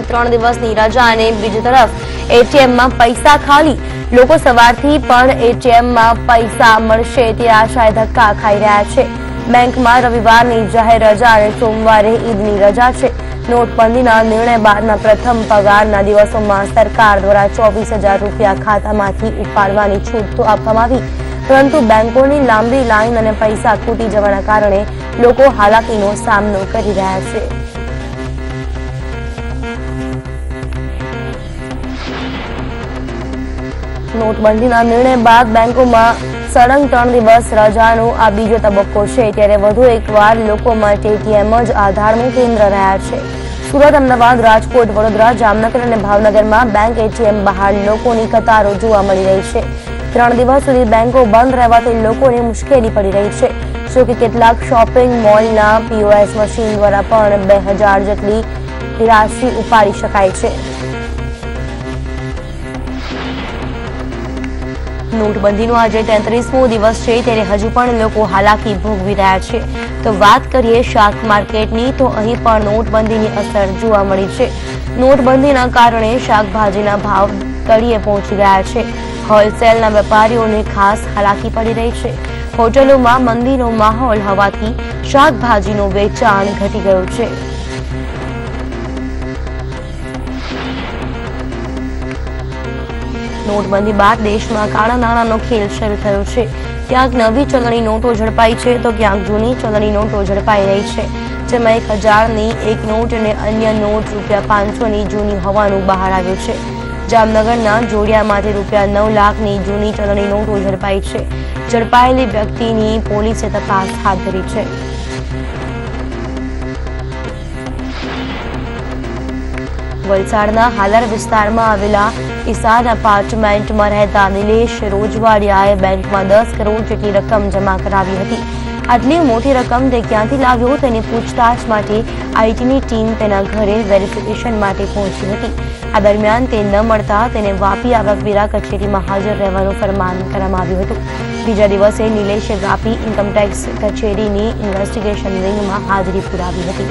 3 દિવસની રજા અને બીજી તરફ એટીએમમાં પૈસા ખાલી। લોકો સવારથી પણ એટીએમમાં પૈસા મળશે તે આશાએ ધક્કા ખાઈ રહ્યા છે। બેંકમાં રવિવારની જાહેર રજા અને સોમવારે ઈદની રજા છે। નોટબંધીના નિર્ણય બાદના પ્રથમ પગારના દિવસોમાં સરકાર દ્વારા 24,000 રૂપિયા ખાતામાંથી ઉપાડવાની છૂટ તો આપવામાં આવી, પરંતુ બેંકોની લાંબી લાઈન અને પૈસા ખૂટી જવાના કારણે લોકો હાલાકીનો સામનો કરી રહ્યા છે। નોટબંધીના નિર્ણય બાદ બેંકોમાં સળંગ 3 દિવસ રજાનો આ બીજો તબક્કો છે, ત્યારે વધુ એકવાર લોકો માટે એટીએમ જ આધારનું કેન્દ્ર રહ્યા છે। સુરત, અમદાવાદ, રાજકોટ, વડોદરા, જામનગર અને ભાવનગરમાં બેંક એટીએમ બહાર લોકોની કતારો જોવા મળી રહી છે। 3 દિવસ સુધી બેંકો બંધ રહેવાથી લોકોને મુશ્કેલી પડી રહી છે, જોકે કેટલાક શોપિંગ મોલના પીઓએસ મશીન દ્વારા પણ 2000 જેટલી રાશિ ઉપાડી શકાય છે। નોટબંધીનો આજે 33મો દિવસ છે, ત્યારે હજુ પણ લોકો હાલાકી ભોગવી રહ્યા છે। તો વાત કરીએ શાક માર્કેટની, તો અહીં પણ નોટબંધીની અસર જોવા મળી છે। નોટબંધીના કારણે શાકભાજીના ભાવ તળિયે પહોંચી ગયા છે। હોલસેલના વેપારીઓને ખાસ હાલાકી પડી રહી છે। હોટલોમાં મંદીનો માહોલ હોવાથી શાકભાજીનું વેચાણ ઘટી ગયું છે। નોટબંધી બાદ દેશમાં કાળા નાણાંનો ખેલ શરૂ થયો છે। ક્યાંક નવી ચલણી નોટો ઝડપાઈ છે, તો ક્યાંક જૂની ચલણી નોટો ઝડપાઈ રહી છે, જેમાં 1000ની એક નોટ અને અન્ય નોટ ₹500ની જૂની હોવાનું બહાર આવ્યું છે। જામનગરના જોડિયામાંથી ₹9 લાખની જૂની ચલણી નોટો ઝડપાઈ છે। ઝડપાયેલી વ્યક્તિની પોલીસે તપાસ હાથ ધરી છે। વલસાડના હાલર વિસ્તારમાં આવેલા ઈશાન એપાર્ટમેન્ટમાં રહેતા નિલેશ રોજવાડિયાએ બેંકમાં 10 કરોડ જેટલી રકમ જમા કરાવી હતી। આટલી મોટી રકમ તે ક્યાંથી લાવ્યો તેની પૂછતાછ માટે આઈટીની ટીમ તેના ઘરે વેરિફિકેશન માટે પહોંચી હતી। આ દરમિયાન તે ન મળતા તેને વાપી આવકવેરા કચેરીમાં હાજર રહેવાનું ફરમાન કરવામાં આવ્યું હતું। બીજા દિવસે નિલેશે વાપી ઇન્કમટેક્સ કચેરીની ઇન્વેસ્ટિગેશન વિંગમાં હાજરી પુરાવી હતી।